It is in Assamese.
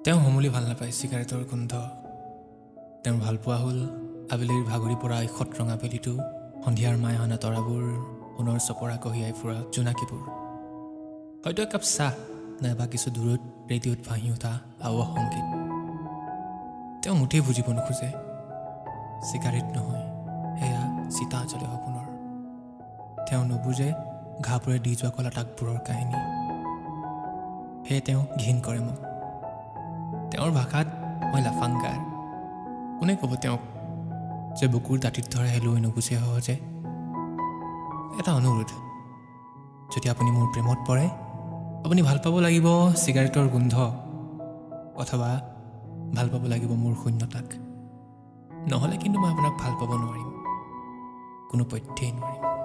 তেওঁ সমূলি ভাল নাপায় চিগাৰেটৰ গোন্ধ। তেওঁৰ ভালপোৱা হ'ল আবেলিৰ ভাগৰি পৰা ইখত ৰঙা বেলিটো, সন্ধিয়াৰ মাই অনা তৰাবোৰ, সোণৰ চপৰা কঢ়িয়াই ফুৰা জোনাকীবোৰ। হয়তো একাপ চাহ নাইবা কিছু দূৰত ৰেডিঅ'ত ভাহি উঠা আৱহ সংগীত। তেওঁ মুঠেই বুজিব নোখোজে চিগাৰেট নহয়, সেয়া চিতা জ্বলে সপোনৰ। তেওঁ নুবুজে ঘাবোৰে দি যোৱা কলা তাকবোৰৰ কাহিনী। সেয়ে তেওঁ ঘিণ কৰে মোক। তেওঁৰ ভাষাত মই লাফাংগাৰ। কোনে ক'ব তেওঁক যে বুকুৰ দাঁতিত ধৰা হেলুৱৈ নুগুচে সহজে। এটা অনুৰোধ, যদি আপুনি মোৰ প্ৰেমত পৰে, আপুনি ভাল পাব লাগিব চিগাৰেটৰ গোন্ধ, অথবা ভাল পাব লাগিব মোৰ শূন্যতাক। নহ'লে কিন্তু মই আপোনাক ভাল পাব নোৱাৰিম, কোনো পধ্যেই নোৱাৰিম।